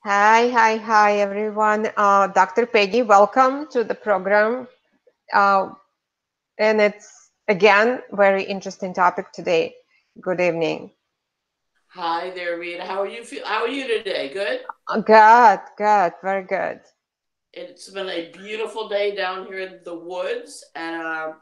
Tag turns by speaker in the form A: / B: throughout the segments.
A: Hi, everyone. Dr. Peggy, welcome to the program. Uh, and it's again very interesting topic today. Good evening.
B: Hi there, Rita. How are you How are you today? Good?
A: Good, very good.
B: It's been a beautiful day down here in the woods, and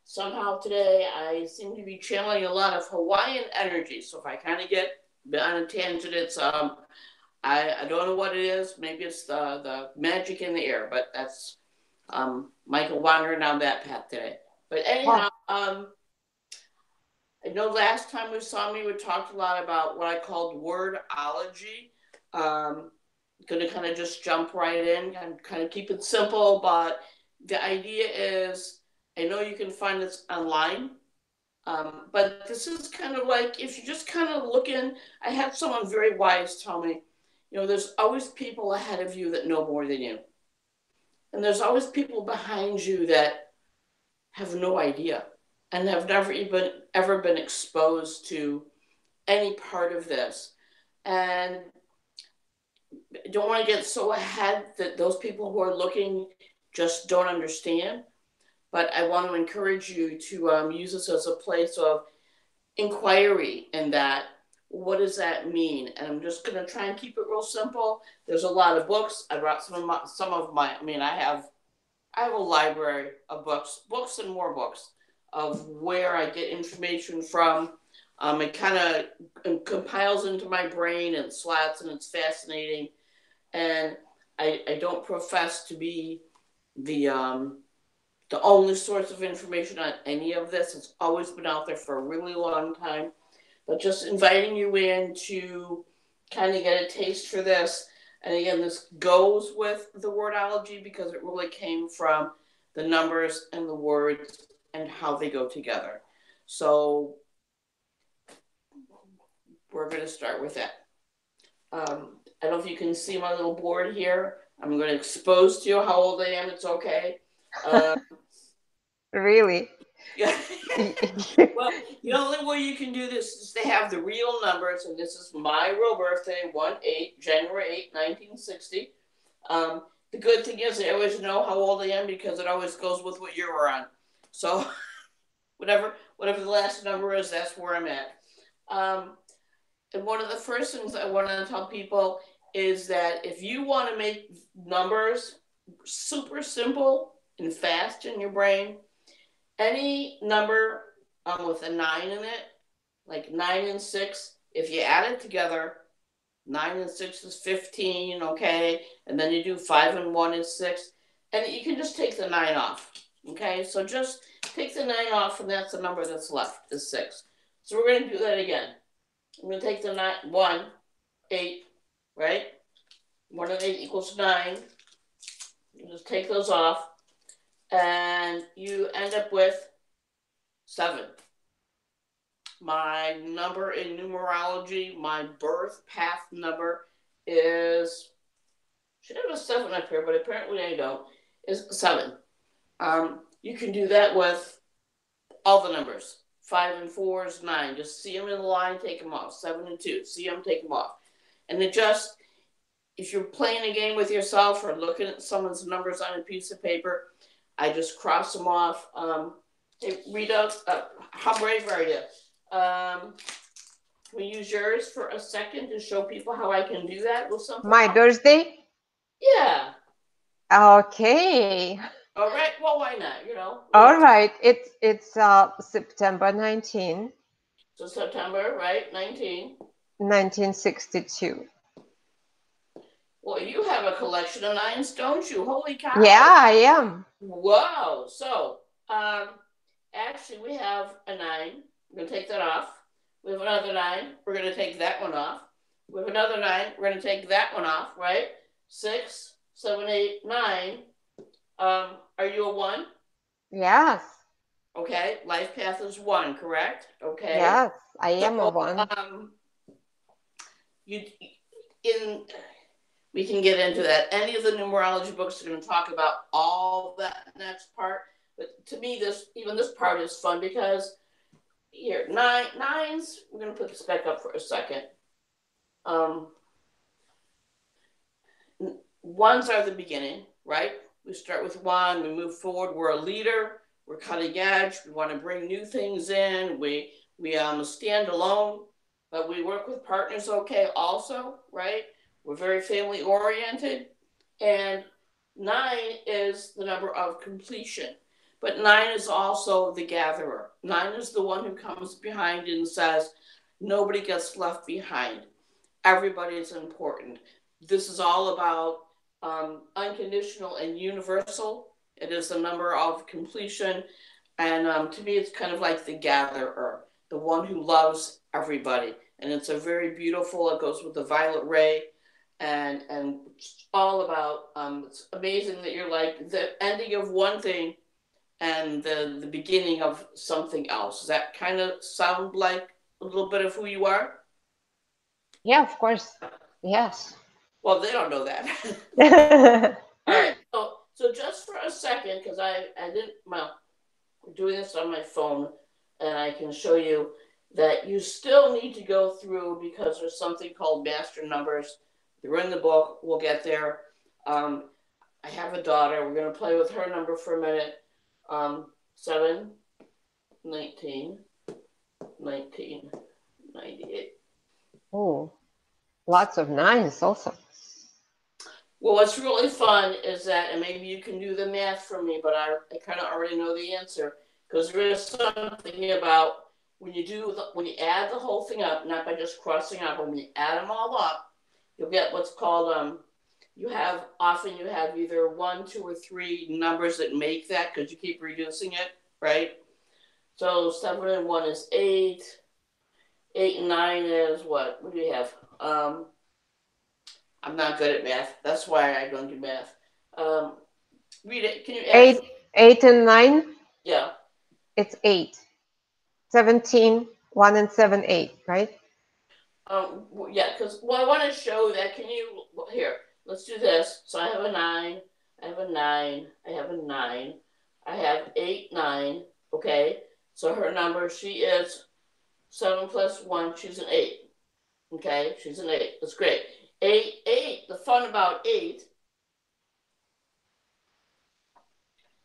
B: somehow today I seem to be channeling a lot of Hawaiian energy. So if I kind of get on a tangent, it's I don't know what it is. Maybe it's the magic in the air, but that's Michael wandering down that path today. But
A: Oh,
B: anyhow, I know last time we saw me, we talked a lot about what I called wordology. Going to kind of just jump right in and kind of keep it simple, but the idea is I know you can find this online, but this is kind of like if you just kind of look in. I had someone very wise tell me, there's always people ahead of you that know more than you, and there's always people behind you that have no idea and have never even ever been exposed to any part of this. And I don't want to get so ahead that those people who are looking just don't understand. But I want to encourage you to use this as a place of inquiry and that what does that mean? And I'm just going to try and keep it real simple. There's a lot of books. I brought some of my. I mean, I have a library of books and more books of where I get information from. It kind of compiles into my brain and slots, and it's fascinating. And I don't profess to be the only source of information on any of this. It's always been out there for a really long time. But just inviting you in to kind of get a taste for this. And again, this goes with the wordology because it really came from the numbers and the words and how they go together. So we're going to start with that. I don't know if you can see my little board here. I'm going to expose to you how old I am. It's okay. Uh,
A: really?
B: yeah. Well, the only way you can do this is to have the real numbers, and this is my real birthday, 1/8, January 8, 1960. The good thing is I always know how old I am because it always goes with what year we're on. So whatever the last number is, that's where I'm at. Um, and one of the first things I want to tell people is that if you want to make numbers super simple and fast in your brain, any number with a 9 in it, like 9 and 6, if you add it together, 9 and 6 is 15, okay? And then you do 5 and 1 is 6. And you can just take the 9 off, okay? So just take the 9 off, and that's the number that's left, is 6. So we're going to do that again. I'm going to take the 9, 1, 8, right? 1 and 8 equals 9. You just take those off, and you end up with 7. My number in numerology, my birth path number is, should have a 7 up here, but apparently I don't, is 7. You can do that with all the numbers. 5 and 4 is 9. Just see them in the line, take them off. 7 and 2, see them, take them off. And it just, if you're playing a game with yourself or looking at someone's numbers on a piece of paper, I just cross them off. Hey, Rita, how brave are you? Can we use yours for a second to show people how I can do that with something
A: My
B: else?
A: birthday?
B: Yeah.
A: Okay.
B: All right. Well, why not?
A: All right. It's September 19,
B: So September, right? 19.
A: 1962.
B: Well, you have a collection of nines, don't you? Holy
A: Yeah,
B: cow.
A: I am.
B: Whoa. So, actually, we have a 9. We're going to take that off. We have another 9. We're going to take that one off. We have another 9. We're going to take that one off, right? 6, 7, 8, 9. Are you a 1?
A: Yes.
B: Okay. Life path is 1, correct? Okay.
A: Yes, I am a
B: So,
A: one.
B: you in we can get into that. Any of the numerology books are going to talk about all that next part. But to me, this part is fun because here nines. We're going to put this back up for a second. Um, ones are the beginning, right? We start with one, we move forward, we're a leader, we're cutting edge, we want to bring new things in, we stand alone, but we work with partners okay also, right? We're very family oriented. And 9 is the number of completion. But 9 is also the gatherer. 9 is the one who comes behind and says, nobody gets left behind. Everybody is important. This is all about unconditional and universal. It is the number of completion. And to me, it's kind of like the gatherer, the one who loves everybody. And it's a very beautiful, it goes with the violet ray. And it's all about, it's amazing that you're like the ending of one thing and the beginning of something else. Does that kind of sound like a little bit of who you are?
A: Yeah, of course. Yes.
B: Well, they don't know that. All right. So just for a second, because I didn't, well, we're doing this on my phone, and I can show you that you still need to go through because there's something called master numbers. They're in the book. We'll get there. I have a daughter. We're going to play with her number for a minute. 7, 19, 19, 98.
A: Oh, lots of 9s also.
B: Well, what's really fun is that, and maybe you can do the math for me, but I kind of already know the answer, because there is something about when you add the whole thing up, not by just crossing out, but when you add them all up, you'll get what's called you have either 1, 2, or 3 numbers that make that because you keep reducing it, right? So 7 and 1 is 8. 8 and 9 is what? What do we have? I'm not good at math. That's why I don't do math. Read it. Can you add?
A: 8 and 9?
B: Yeah.
A: It's 8. 17, 1 and 7, 8, right?
B: Yeah, because I want to show that. Can you here? Let's do this. So I have a 9. I have a 9. I have a 9. I have 8, 9. Okay. So her number, she is 7 plus 1. She's an 8. Okay. She's an 8. That's great. 8, 8. The fun about 8.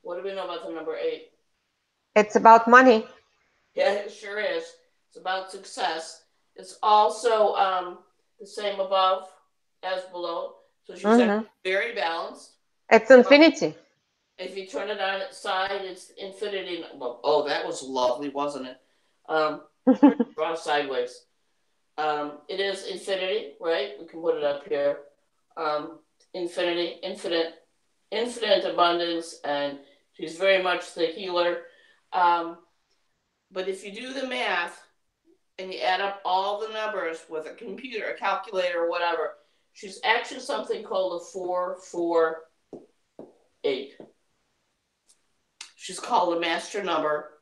B: What do we know about the number 8?
A: It's about money.
B: Yeah, it sure is. It's about success. It's also the same above as below. So she's actually very balanced.
A: It's infinity.
B: If you turn it on its side, it's infinity. Oh, that was lovely, wasn't it? Draw sideways. It is infinity, right? We can put it up here. Infinity, infinite abundance, and she's very much the healer. But if you do the math and you add up all the numbers with a computer, a calculator, or whatever, she's actually something called a 448. She's called a master number.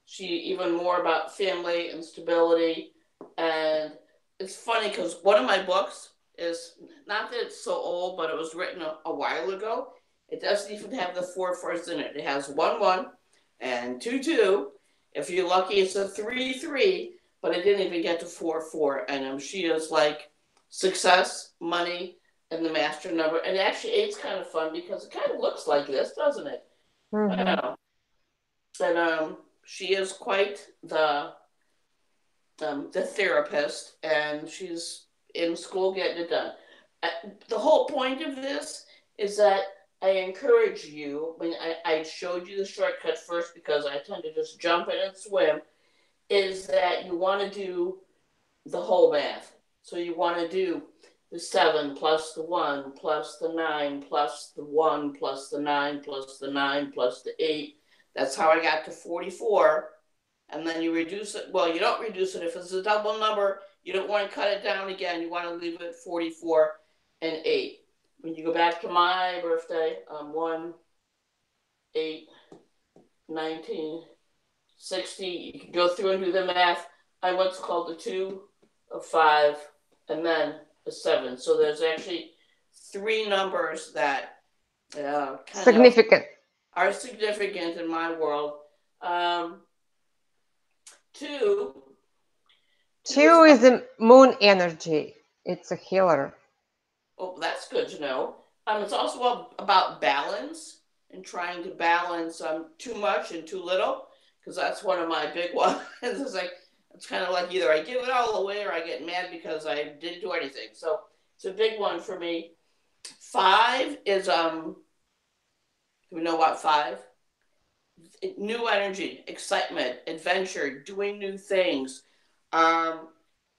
B: She even more about family and stability. And it's funny because one of my books is, not that it's so old, but it was written a while ago. It doesn't even have the 4 fours in it. It has 1 1 and 2 2. If you're lucky, it's a 3 3, but it didn't even get to 4 4. And she is like success, money, and the master number. And actually, 8's kind of fun because it kind of looks like this, doesn't it? I don't know. And she is quite the therapist, and she's in school getting it done. The whole point of this is that I encourage you, when I showed you the shortcut first because I tend to just jump in and swim, is that you want to do the whole math. So you want to do the 7 plus the 1 plus the 9 plus the 1 plus the 9 plus the 9 plus the 8. That's how I got to 44. And then you reduce it. Well, you don't reduce it. If it's a double number, you don't want to cut it down again. You want to leave it at 44 and 8. When you go back to my birthday, 1, 8, 19, 60, you can go through and do the math. I'm what's called a 2, a 5, and then a 7. So there's actually 3 numbers that
A: significant.
B: Are significant in my world. 2
A: is a moon energy. It's a healer.
B: Oh, that's good to know. It's also about balance and trying to balance too much and too little, because that's one of my big ones. It's like, it's kind of like either I give it all away or I get mad because I didn't do anything. So it's a big one for me. 5 is do we know what 5? New energy, excitement, adventure, doing new things. Um,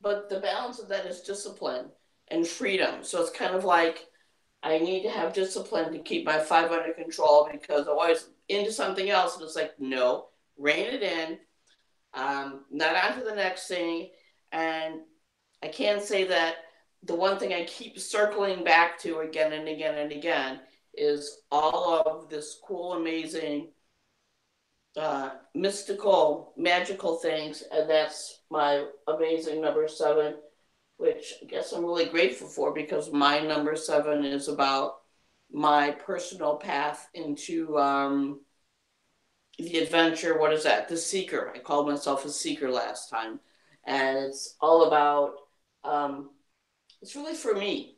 B: but the balance of that is discipline and freedom. So it's kind of like I need to have discipline to keep my 5 under control, because I'm always into something else, and it's like, no, rein it in, not on to the next thing. And I can say that the one thing I keep circling back to again and again and again is all of this cool, amazing, mystical, magical things, and that's my amazing number 7, which I guess I'm really grateful for, because my number 7 is about my personal path into the adventure. What is that? The seeker. I called myself a seeker last time, and it's all about. It's really for me,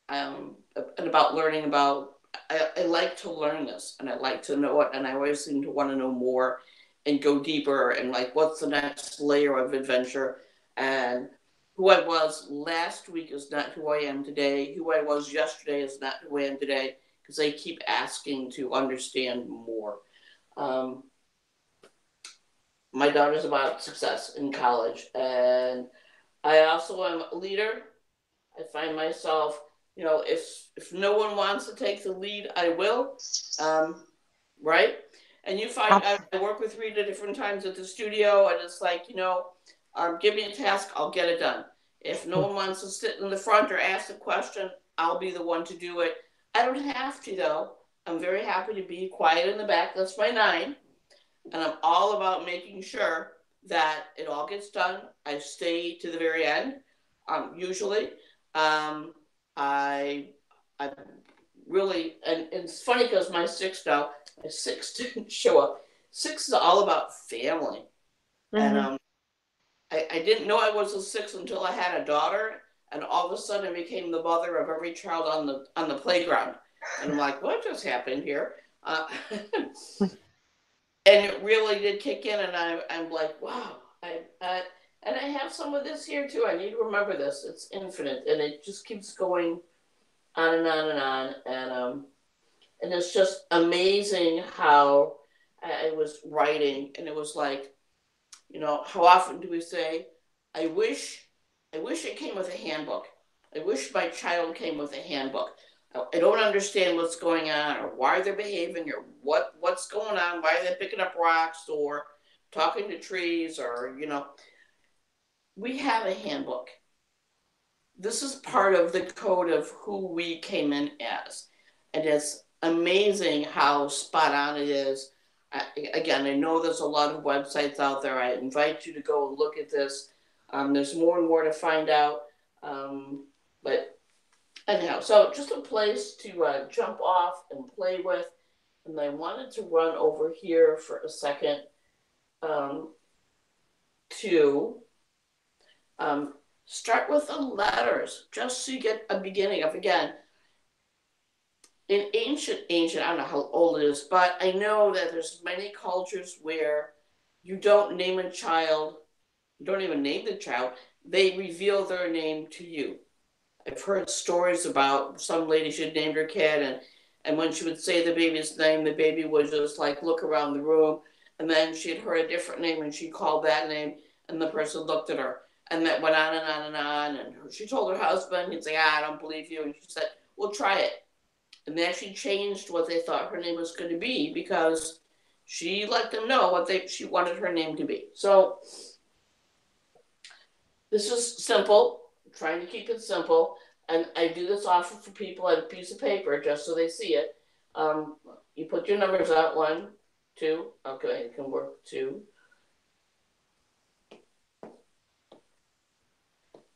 B: and about learning about. I like to learn this, and I like to know it, and I always seem to want to know more, and go deeper, and like, what's the next layer of adventure, and who I was last week is not who I am today. Who I was yesterday is not who I am today, because I keep asking to understand more. Um, my daughter's about success in college, and I also am a leader. I find myself, if no one wants to take the lead, I will, um, right? And you find I work with Rita different times at the studio, and it's like, give me a task, I'll get it done. If no one wants to sit in the front or ask a question, I'll be the one to do it. I don't have to, though. I'm very happy to be quiet in the back. That's my 9. And I'm all about making sure that it all gets done. I stay to the very end, usually. Um, I, I really, and it's funny because my 6 didn't show up. 6 is all about family. Mm-hmm. And I didn't know I was a 6 until I had a daughter, and all of a sudden I became the mother of every child on the playground. And I'm like, what just happened here? And it really did kick in, and I'm like, wow, and I have some of this here too. I need to remember this. It's infinite, and it just keeps going on and on and on, and it's just amazing how I was writing, and it was like, how often do we say, I wish it came with a handbook. I wish my child came with a handbook. I don't understand what's going on, or why they're behaving, or what's going on, why they're picking up rocks or talking to trees, or, we have a handbook. This is part of the code of who we came in as. And it's amazing how spot on it is. Again, I know there's a lot of websites out there. I invite you to go look at this. There's more and more to find out. But anyhow, so just a place to jump off and play with. And I wanted to run over here for a second to start with the letters, just so you get a beginning of, again, in ancient, I don't know how old it is, but I know that there's many cultures where you don't name a child, you don't even name the child, they reveal their name to you. I've heard stories about some lady, she had named her kid, and when she would say the baby's name, the baby would just like look around the room, and then she had heard a different name, and she called that name, and the person looked at her, and that went on and on and on, and she told her husband, he'd say, I don't believe you, and she said, well, try it. And they actually changed what they thought her name was going to be, because she let them know what she wanted her name to be. So this is simple. I'm trying to keep it simple. And I do this often for people on a piece of paper just so they see it. You put your numbers out, 1, 2. Okay, it can work. 2.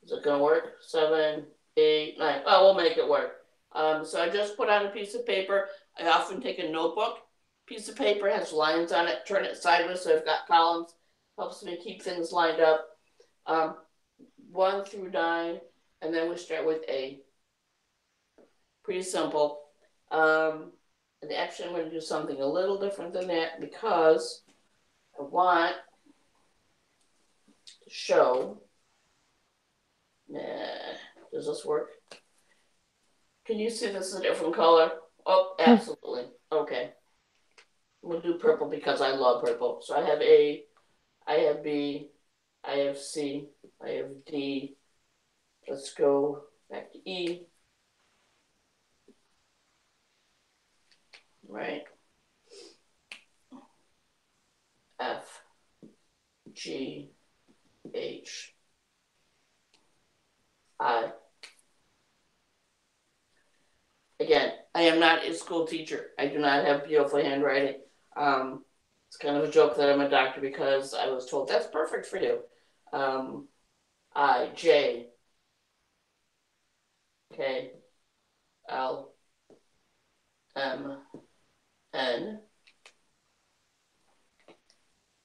B: Is it going to work? 7, 8, 9. Oh, we'll make it work. So I just put on a piece of paper. I often take a notebook. Piece of paper has lines on it. Turn it sideways so I've got columns. Helps me keep things lined up. 1 through 9, and then we start with A. Pretty simple. And actually, I'm going to do something a little different than that because I want to show. Does this work? Can you see this is a different color? Oh, absolutely. Okay. I'm going to do purple because I love purple. So I have A, I have B, I have C, I have D. Let's go back to E. Right. F, G, H, I. Again, I am not a school teacher. I do not have beautiful handwriting. It's kind of a joke that I'm a doctor because I was told that's perfect for you. I, J, K, L, M, N,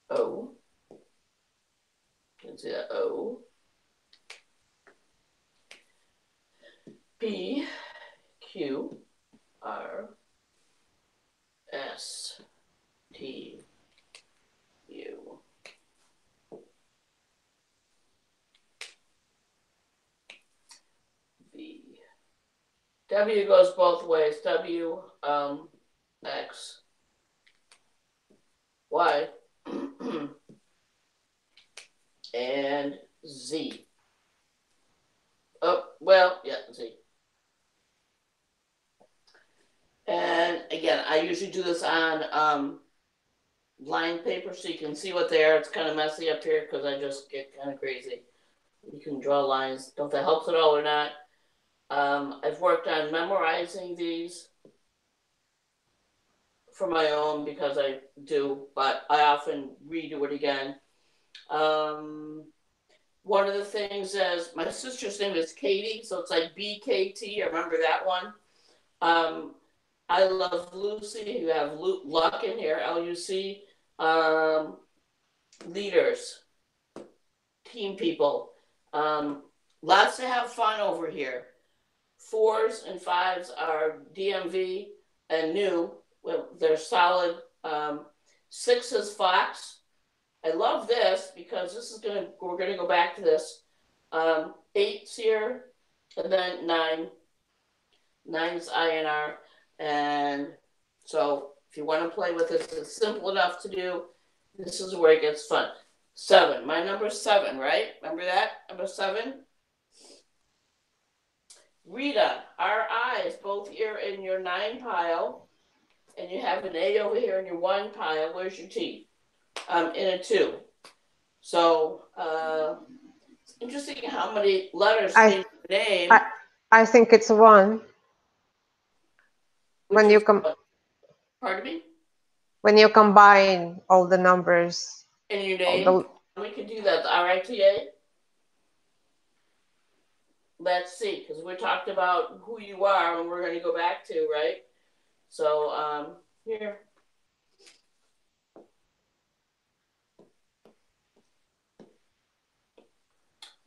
B: O. You can see that O. P, Q, R, S, T, U. V. W goes both ways. W, X, Y, and Z. Oh, well, yeah, Z. And again, I usually do this on lined paper so you can see what they are. It's kind of messy up here because I just get kind of crazy. You can draw lines. Don't know if that helps at all or not. I've worked on memorizing these for my own because I do, but I often redo it again. One of the things is my sister's name is Katie, so it's like BKT. I remember that one. I love Lucy. You have Luck in here, LUC. Leaders, team people. Lots to have fun over here. 4s and 5s are DMV and new. Well, they're solid. 6 is Fox. I love this because we're gonna go back to this. 8's here, and then 9. 9's INR, and so if you want to play with it, it's simple enough to do. This is where it gets fun. 7. My number 7, right? Remember that? Number 7? Rita, our eyes, both here in your 9 pile, and you have an A over here in your 1 pile. Where's your T? In a 2. So, it's interesting how many letters in your name.
A: I think it's 1. When you
B: Pardon me?
A: When you combine all the numbers.
B: In your name? We could do that. The RITA? Let's see, because we talked about who you are and we're going to go back to, right? So, here.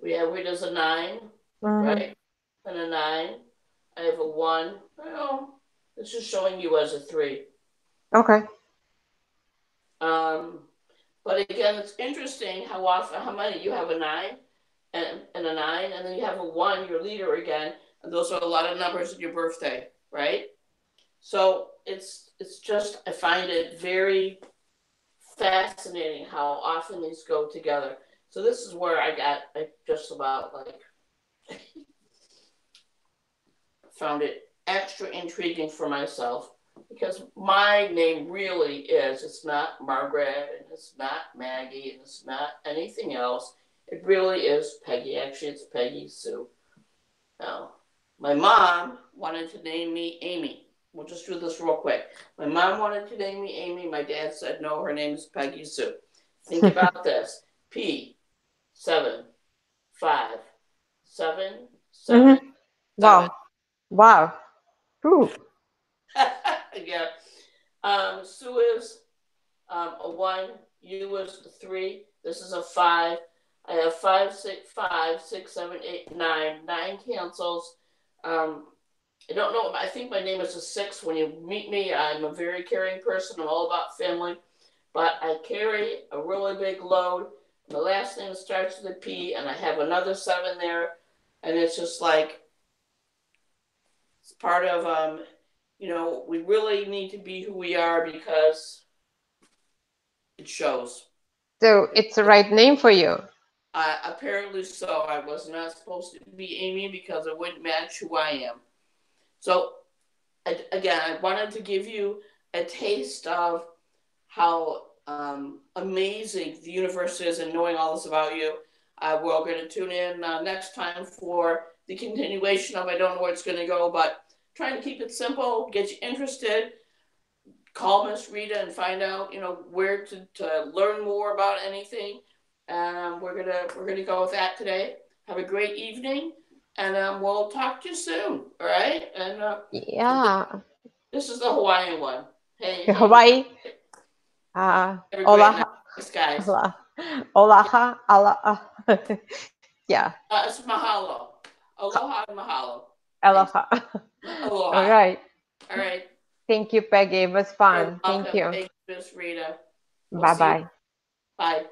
B: We have Rita's a 9, right? And a 9. I have a 1. Well, this is showing you as a 3.
A: Okay.
B: But again, it's interesting how many you have a 9 and a 9, and then you have a 1, your leader again, and those are a lot of numbers in your birthday, right? So it's just, I find it very fascinating how often these go together. So this is where I just about like found it extra intriguing for myself because my name really is, it's not Margaret and it's not Maggie and it's not anything else. It really is Peggy. Actually, it's Peggy Sue. Now, my mom wanted to name me Amy. We'll just do this real quick. My mom wanted to name me Amy. My dad said, no, her name is Peggy Sue. Think about this. P, 7, 5, 7, 7, 7.
A: Wow. Ooh.
B: Yeah. Sue is a 1. U is a 3. This is a 5. I have 5, 6, 7, 8, 9. 9 cancels. I don't know. I think my name is a 6. When you meet me, I'm a very caring person. I'm all about family, but I carry a really big load. The last name starts with a P, and I have another 7 there, and it's just like it's part of we really need to be who we are because it shows.
A: So it's the right name for you.
B: Apparently so. I was not supposed to be Amy because it wouldn't match who I am. So again, I wanted to give you a taste of how amazing the universe is and knowing all this about you. We're going to tune in next time for the continuation of I don't know where it's going to go, but trying to keep it simple, get you interested. Call Miss Rita and find out, where to learn more about anything. We're gonna go with that today. Have a great evening, and we'll talk to you soon. All right? And
A: Yeah.
B: this is the Hawaiian one. Hey,
A: Hawaii.
B: have a great night.
A: Hola.
B: Thanks, guys.
A: Hola. Hola. Ala. Yeah.
B: It's mahalo. Aloha and mahalo. Thanks.
A: Aloha. All
B: Aloha.
A: right.
B: All right.
A: Thank you, Peggy. It was
B: You're
A: fun. Thank
B: welcome.
A: you.
B: Thank you, Miss Rita. We'll
A: Bye
B: see you.
A: bye.
B: Bye.